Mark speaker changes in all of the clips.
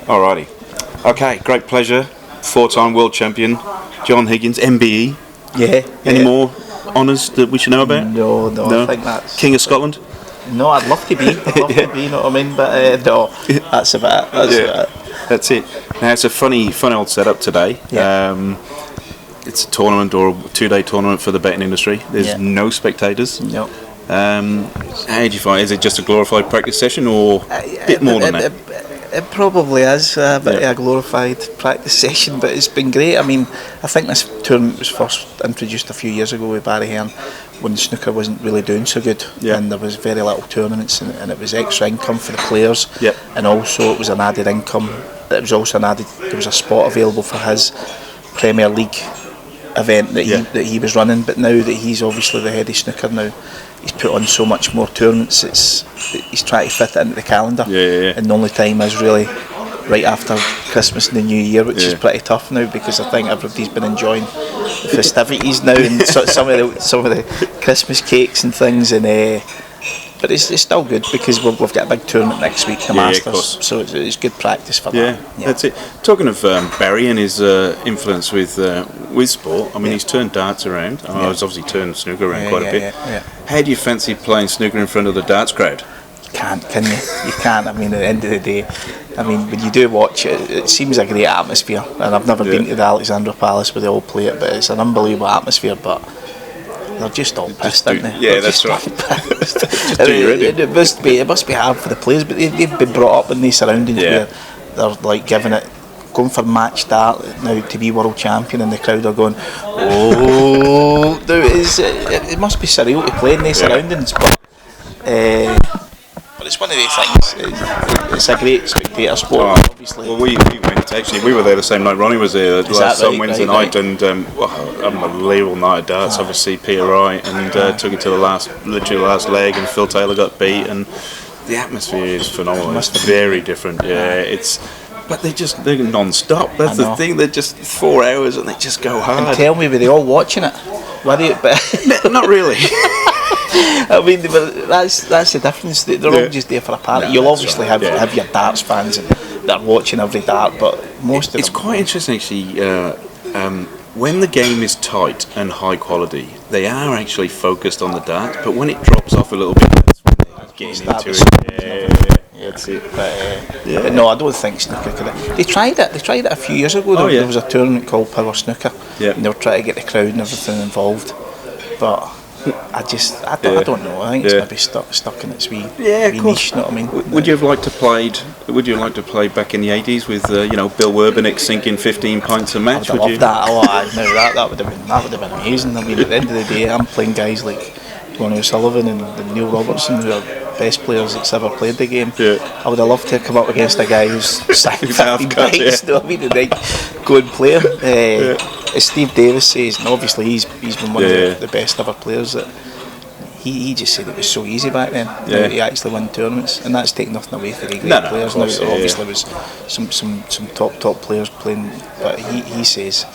Speaker 1: Alrighty. Okay, great pleasure. 4-time World Champion John Higgins, MBE.
Speaker 2: Yeah.
Speaker 1: Any more honours that we should know about?
Speaker 2: No, I think that's...
Speaker 1: King of Scotland?
Speaker 2: No, I'd love to be. You know what I mean? But no, that's about it.
Speaker 1: That's it. Now, it's a funny old setup today.
Speaker 2: Yeah.
Speaker 1: It's a tournament or a 2-day tournament for the betting industry. There's no spectators.
Speaker 2: No.
Speaker 1: How do you find? Is it just a glorified practice session or a bit more than that?
Speaker 2: It probably is a bit of a glorified practice session, but it's been great. I mean, I think this tournament was first introduced a few years ago with Barry Hearn when snooker wasn't really doing so good, and there was very little tournaments, and it was extra income for the players, and also it was an added income. It was also there was a spot available for his Premier League event that he was running, but now that he's obviously the head of snooker now, he's put on so much more tournaments. He's trying to fit it into the calendar, and the only time is really right after Christmas and the New Year, which is pretty tough now because I think everybody's been enjoying the festivities now and some of the Christmas cakes and things, and but it's still good because we've got a big tournament next week, the Masters, so it's good practice for that. Yeah, that's it.
Speaker 1: Talking of Barry and his influence with sport, I mean, he's turned darts around. He's obviously turned snooker around quite a bit. How do you fancy playing snooker in front of the darts crowd?
Speaker 2: You can't, can you? You can't. I mean, at the end of the day, I mean, when you do watch it, it seems a great atmosphere, and I've never been to the Alexandra Palace where they all play it, but it's an unbelievable atmosphere, but they're just all pissed, aren't they?
Speaker 1: Yeah, that's right.
Speaker 2: It must be hard for the players, but they've been brought up in these surroundings where they're like going for match start now to be world champion, and the crowd are going, oh, it must be surreal to play in these surroundings, but it's one of these things. It's a great spectator sport, obviously.
Speaker 1: Well, we went actually. We were there the same night Ronnie was there some Wednesday night, and unbelievable night of darts. Obviously, Peter Wright and took it to the last leg, and Phil Taylor got beat, and the atmosphere is phenomenal. It's very different. But they're non-stop. That's the thing. They're just 4 hours and they just go hard.
Speaker 2: And tell me, were they all watching it? Were they?
Speaker 1: Not really.
Speaker 2: I mean, that's the difference. They're all just there for a party. You'll obviously have your darts fans that are watching every dart, but most of them...
Speaker 1: It's quite interesting, actually. When the game is tight and high quality, they are actually focused on the dart, but when it drops off a little bit, that's when they're getting into it. That's it.
Speaker 2: But no, I don't think snooker could. They tried it a few years ago. There was a tournament called Power Snooker, and they were trying to get the crowd and everything involved, but I don't know. I think it's maybe stuck in its wee niche. You know what I mean?
Speaker 1: Would you have liked to play back in the 80s with Bill Werbenick sinking 15 pints a match?
Speaker 2: I would have loved that. That would have been amazing. I mean, at the end of the day, I'm playing guys like Ronnie O'Sullivan and Neil Robertson, who are best players that's ever played the game. I would have loved to come up against a guy who's second 15 pints. You know what I mean? And then go and play him. As Steve Davis says, and obviously he's been one of the best ever players, that he just said it was so easy back then. He actually won tournaments, and that's taking nothing away from the great players. Now there obviously was some top players playing, but he says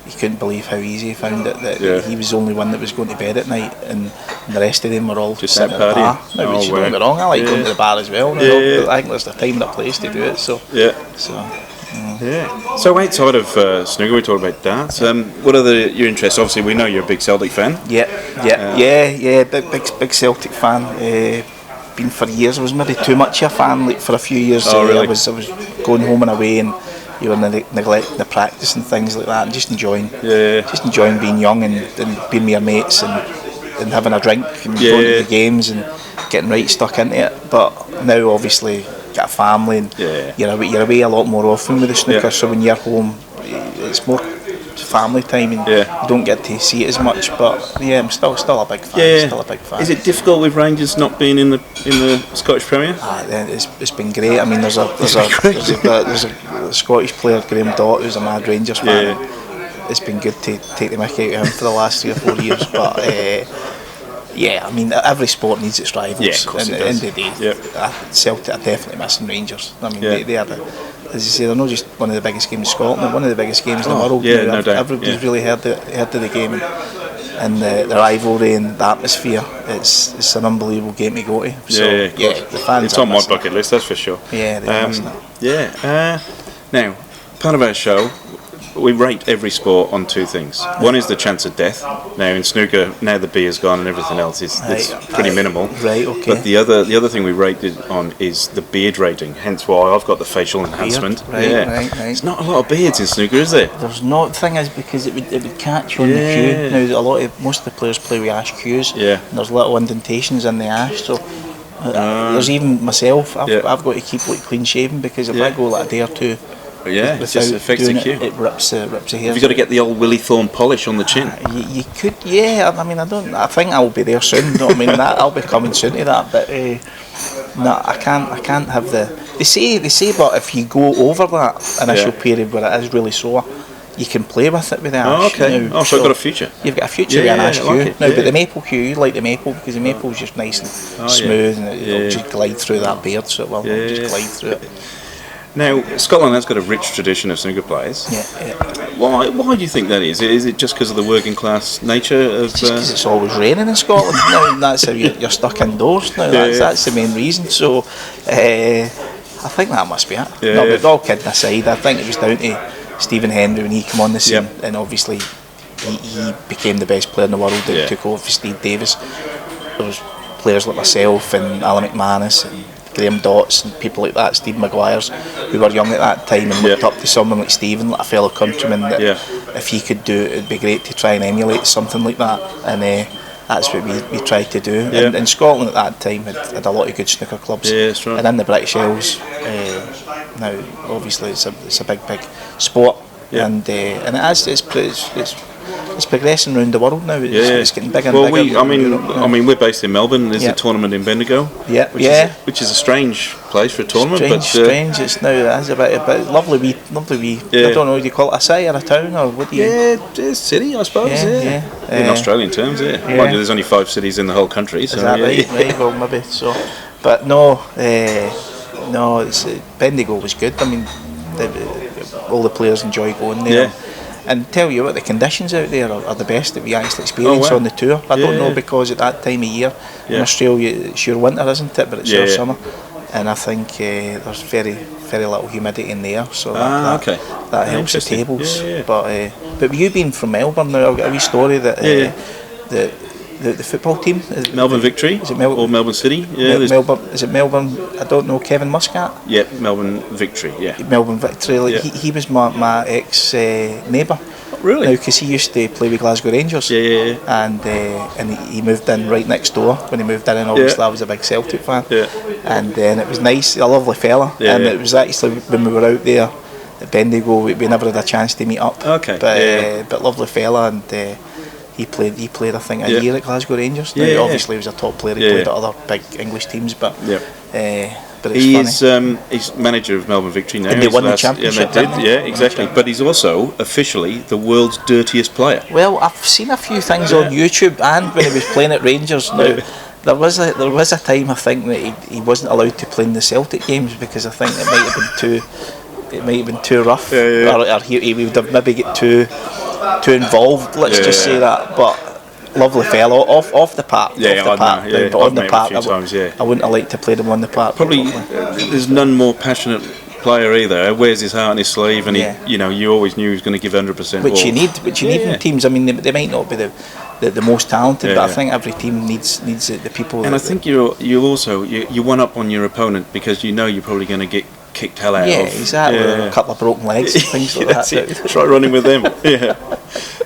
Speaker 2: he couldn't believe how easy he found it, that he was the only one that was going to bed at night, and the rest of them were all just sitting at the bar. Now, which don't get me wrong, I like going to the bar as well. I think there's a time and a place to do it. So
Speaker 1: So outside of snooker, we talked about darts. What are your interests? Obviously, we know you're a big Celtic fan.
Speaker 2: Big Celtic fan. Been for years. I was maybe too much of a fan. Like for a few years,
Speaker 1: really?
Speaker 2: I was going home and away, and you were neglecting the practice and things like that, and just enjoying being young and being with your mates and having a drink and going to the games and getting right stuck into it. But now, obviously, got a family and you're away a lot more often with the snooker, so when you're home it's more family time and you don't get to see it as much, but I'm still a big fan.
Speaker 1: Is it difficult with Rangers not being in the Scottish Premier?
Speaker 2: It's been great. I mean, there's a Scottish player, Graham Dott, who's a mad Rangers fan. It's been good to take the mickey out of him for the last 3 or 4 years, but I mean, every sport needs its rivals. At the end of the day, Celtic are definitely missing Rangers. I mean, they are, as you say, they're not just one of the biggest games in Scotland, they're one of the biggest games in the world.
Speaker 1: No doubt.
Speaker 2: Everybody's really heard of the game. And and the rivalry and the atmosphere, it's an unbelievable game to go to. So, the fans.
Speaker 1: It's on my bucket list, that's for sure.
Speaker 2: Yeah,
Speaker 1: now, part of our show, we rate every sport on two things. One is the chance of death. Now in snooker, now the beer's gone and everything else is pretty minimal.
Speaker 2: Right, okay.
Speaker 1: But the other thing we rate it on is the beard rating. Hence why I've got the facial enhancement.
Speaker 2: Right.
Speaker 1: There's not a lot of beards in snooker, is there?
Speaker 2: There's not. The thing is, because it would catch on the cue. Now most of the players play with ash cues.
Speaker 1: Yeah.
Speaker 2: And there's little indentations in the ash, so. There's even myself. I've got to keep clean shaven, because if I go like a day or two.
Speaker 1: It just affects the cue.
Speaker 2: It rips the hair.
Speaker 1: You've got to get the old Willie Thorne polish on the chin.
Speaker 2: You could, I mean, I think I'll be there soon. You know what I mean? I'll be coming soon to that. But no, I can't have the. They say, but if you go over that initial period where it is really sore, you can play with it with the ash.
Speaker 1: Okay.
Speaker 2: Now,
Speaker 1: so I've got a future.
Speaker 2: You've got a future with an ash cue.
Speaker 1: Like
Speaker 2: Now, but the maple cue, you like the maple because the maple is just nice and smooth, and it'll just glide through that beard, so it will just glide through it.
Speaker 1: Now, Scotland has got a rich tradition of snooker players.
Speaker 2: Yeah.
Speaker 1: Why do you think that is? Is it just because of the working class nature of?
Speaker 2: Just because it's always raining in Scotland. Now, that's how you're stuck indoors. Now, that's the main reason. So, I think that must be it. No, but all kidding aside, I think it was down to Stephen Henry when he came on the scene, and obviously he became the best player in the world. That took over for Steve Davis. There was players like myself and Alan McManus and Graham Dotts and people like that, Steve Maguire's, who were young at that time and looked up to someone like Stephen, like a fellow countryman, that if he could do it, it'd be great to try and emulate something like that. And that's what we tried to do. And Scotland at that time had a lot of good snooker clubs.
Speaker 1: That's right.
Speaker 2: And in the British Isles, now obviously it's a big sport, and it's progressing around the world now. It's getting bigger and bigger.
Speaker 1: I mean, we're based in Melbourne. There's a tournament in Bendigo. Which is a strange place for a tournament.
Speaker 2: Strange. It's now. That's a bit lovely. Wee. I don't know. Do you call it a city or a town, or what do you?
Speaker 1: It's a city, I suppose. In Australian terms, Mind you, there's only 5 cities in the whole country. So,
Speaker 2: is that right? Right. Well, maybe so. But no. Bendigo was good. I mean, all the players enjoy going there. And tell you what, the conditions out there are the best that we actually experience on the tour. I don't know, because at that time of year in Australia, it's your winter, isn't it? But it's your summer. And I think there's very, very little humidity in the air, so that helps the tables. But with you being from Melbourne now, I've got a wee story that the football team is
Speaker 1: Melbourne Victory, is it or Melbourne City?
Speaker 2: Melbourne, is it Melbourne? I don't know. Kevin Muscat.
Speaker 1: Melbourne Victory.
Speaker 2: Melbourne Victory. He was my ex neighbour.
Speaker 1: Really?
Speaker 2: Now, because he used to play with Glasgow Rangers. And he moved in right next door when he moved in, and obviously I was a big Celtic fan. And then it was nice, a lovely fella. And it was actually when we were out there at Bendigo, we never had a chance to meet up. But lovely fella, and. He played I think a year at Glasgow Rangers. Now, obviously he was a top player. He played at other big English teams, but it's funny.
Speaker 1: He's manager of Melbourne Victory now.
Speaker 2: And they won the championship.
Speaker 1: Exactly. But he's also officially the world's dirtiest player.
Speaker 2: Well, I've seen a few things on YouTube, and when he was playing at Rangers. Now, there was a time I think that he wasn't allowed to play in the Celtic games, because I think it might have been too rough, or he would have maybe get too involved. Let's just say that. But lovely fellow off the park. But on the park, I wouldn't have liked to play them on the park.
Speaker 1: Probably there's none more passionate player either. Wears his heart on his sleeve, and you always knew he was going to give 100%.
Speaker 2: Which you need in teams. I mean, they might not be the most talented, but I think every team needs the people.
Speaker 1: And I think you also one up on your opponent, because you know you're probably going to get kicked hell out of.
Speaker 2: Exactly. A couple of broken legs and things like that.
Speaker 1: Try running with them.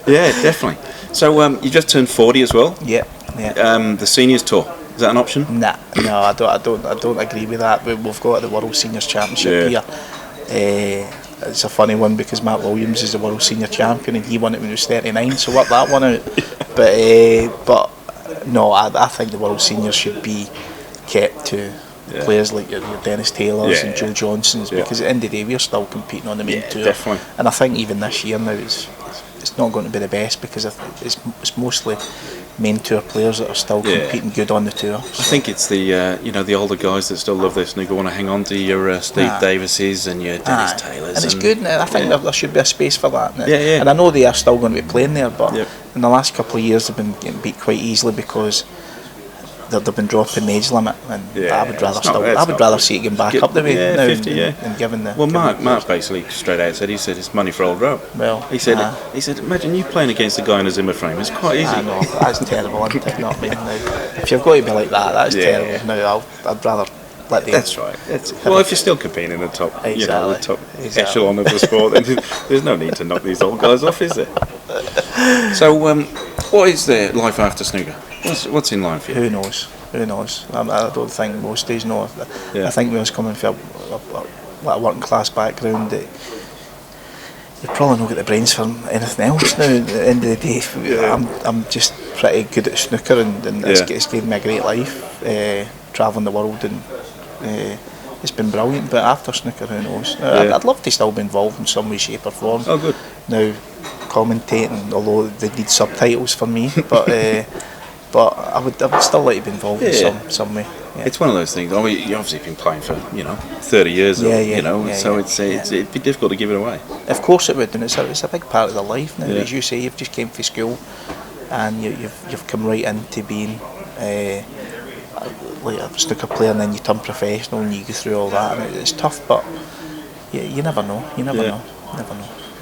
Speaker 1: Definitely. So you just turned 40 as well. The seniors tour, is that an option?
Speaker 2: No, I don't agree with that. We've got the World Seniors Championship here. It's a funny one, because Matt Williams is the World Senior Champion, and he won it when he was 39, so work that one out. But no, I think the World Seniors should be kept to players like your Dennis Taylors and Joe Johnsons, because at the end of the day we're still competing on the main tour.
Speaker 1: Definitely.
Speaker 2: And I think even this year now it's not going to be the best, because it's mostly main tour players that are still competing good on the tour.
Speaker 1: I think it's the older guys that still love this snooker want to hang on to your Steve Davises and your Dennis Taylors.
Speaker 2: And it's good now. I think there should be a space for that now. And I know they are still going to be playing there, but in the last couple of years they've been getting beat quite easily because they've been dropping the age limit, and I would rather see it going back up the way now
Speaker 1: 50,
Speaker 2: than given the.
Speaker 1: Well, Mark basically straight out said it's money for old rope.
Speaker 2: Well,
Speaker 1: he said imagine you playing against a guy in a Zimmer frame. It's quite easy.
Speaker 2: I know, that's terrible, isn't it? Not me. Now, if you've got to be like that, that's terrible. Now I'd rather.
Speaker 1: That's right. Well, if you're still competing in the top, the top echelon of the sport, then there's no need to knock these old guys off, is there? So, what is the life after snooker? What's in line for you?
Speaker 2: Who knows? I don't think most days know. I think we was coming from a working class background, that you probably not got the brains for anything else now. At the end of the day, I'm just pretty good at snooker, and it's given me a great life, travelling the world, and it's been brilliant. But after snooker, who knows? I'd love to still be involved in some way, shape or form.
Speaker 1: Oh, good.
Speaker 2: Now, commentating, although they need subtitles for me, but I would still like to be involved in some way. Yeah.
Speaker 1: It's one of those things. I mean, you've obviously been playing for 30 years, so it'd be difficult to give it away.
Speaker 2: Of course it would, and it's a big part of their life now. As you say, you've just came from school, and you've come right into being like a snooker player, and then you turn professional and you go through all that, and it's tough, but you never know. You never know.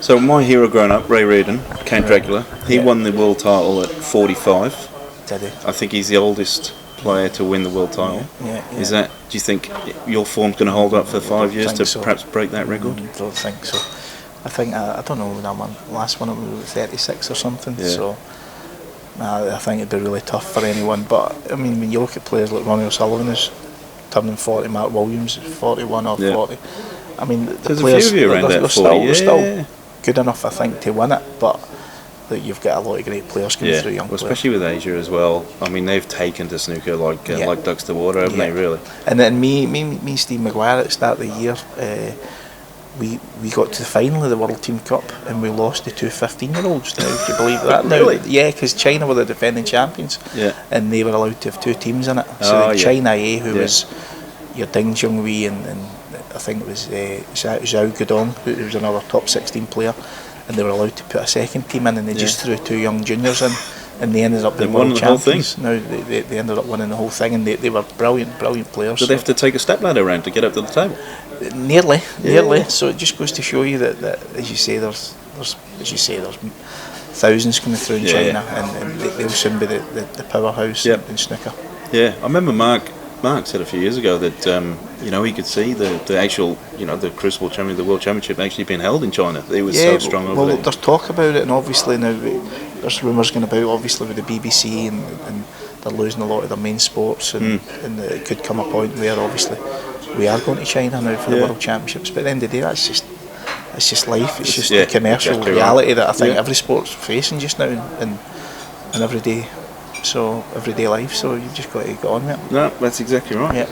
Speaker 1: So my hero growing up, Ray Reardon, Count Dracula, he won the world title at 45.
Speaker 2: Did he?
Speaker 1: I think he's the oldest player to win the world title. Is that? Do you think your form's going to hold up for 5 years to perhaps break that record?
Speaker 2: I don't think so. I think I don't know when I won last one. It was 36 or something. Yeah. So I think it'd be really tough for anyone. But I mean, when you look at players like Ronnie O'Sullivan, who's turning 40, Mark Williams is 41 or 40. I mean, the players
Speaker 1: a few of you around that 40.
Speaker 2: They're still good enough, I think, to win it. But you've got a lot of great players coming through, young players.
Speaker 1: Especially with Asia as well. I mean, they've taken to snooker like ducks to water, haven't they? Really.
Speaker 2: And then me, and Steve Maguire at the start of the year, we got to the final of the World Team Cup, and we lost to two 15-year-olds. Now, do you believe that?
Speaker 1: Really?
Speaker 2: Now, yeah, because China were the defending champions, and they were allowed to have two teams in it. So China A, who was your Ding Junhui, and I think it was Zhao Guodong, who was another top 16 player, and they were allowed to put a second team in, and they just threw two young juniors in, and they ended up being world champions. Now they ended up winning the whole thing, and they were brilliant players.
Speaker 1: Did they have to take a stepladder around to get up to the table?
Speaker 2: Nearly. So it just goes to show you that as you say, there's thousands coming through in China, and they'll soon be the powerhouse in snooker. Yeah,
Speaker 1: I remember Mark said a few years ago that he could see the actual the Crucible Champion, the World Championship actually being held in China. It was so strong over there.
Speaker 2: There's talk about it, and obviously now there's rumours going about, obviously with the BBC, and they're losing a lot of their main sports, and it could come a point where obviously we are going to China now for the World Championships. But at the end of the day, it's just life. It's just the commercial reality that I think every sport's facing just now in everyday life. So you've just got to get on with it.
Speaker 1: No, that's exactly right.
Speaker 2: Yeah.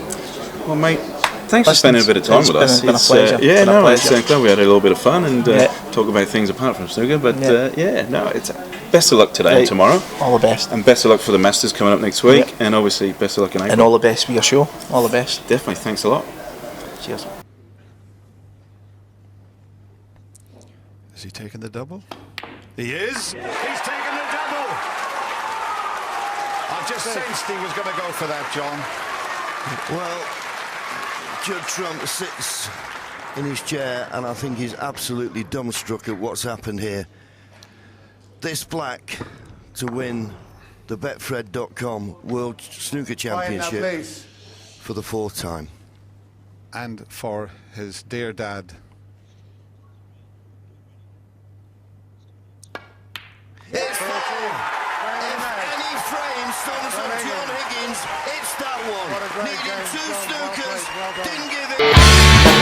Speaker 1: Well, mate, thanks for spending a bit of time with us.
Speaker 2: It's been a pleasure.
Speaker 1: It's glad we had a little bit of fun and talk about things apart from snooker. But it's best of luck today and tomorrow.
Speaker 2: All the best.
Speaker 1: And best of luck for the Masters coming up next week. And obviously best of luck in April.
Speaker 2: And all the best for your show. All the best.
Speaker 1: Definitely. Thanks a lot.
Speaker 2: Cheers.
Speaker 3: Is he taking the double? He is. He's taken the double. I just sensed he was going to go for that, John.
Speaker 4: Well, Judd Trump sits in his chair, and I think he's absolutely dumbstruck at what's happened here. This black to win the Betfred.com World Snooker Championship for the fourth time.
Speaker 3: And for his dear dad.
Speaker 4: It's four. If any frame stands up John Higgins, it's that one. Needed two snookers, didn't give it.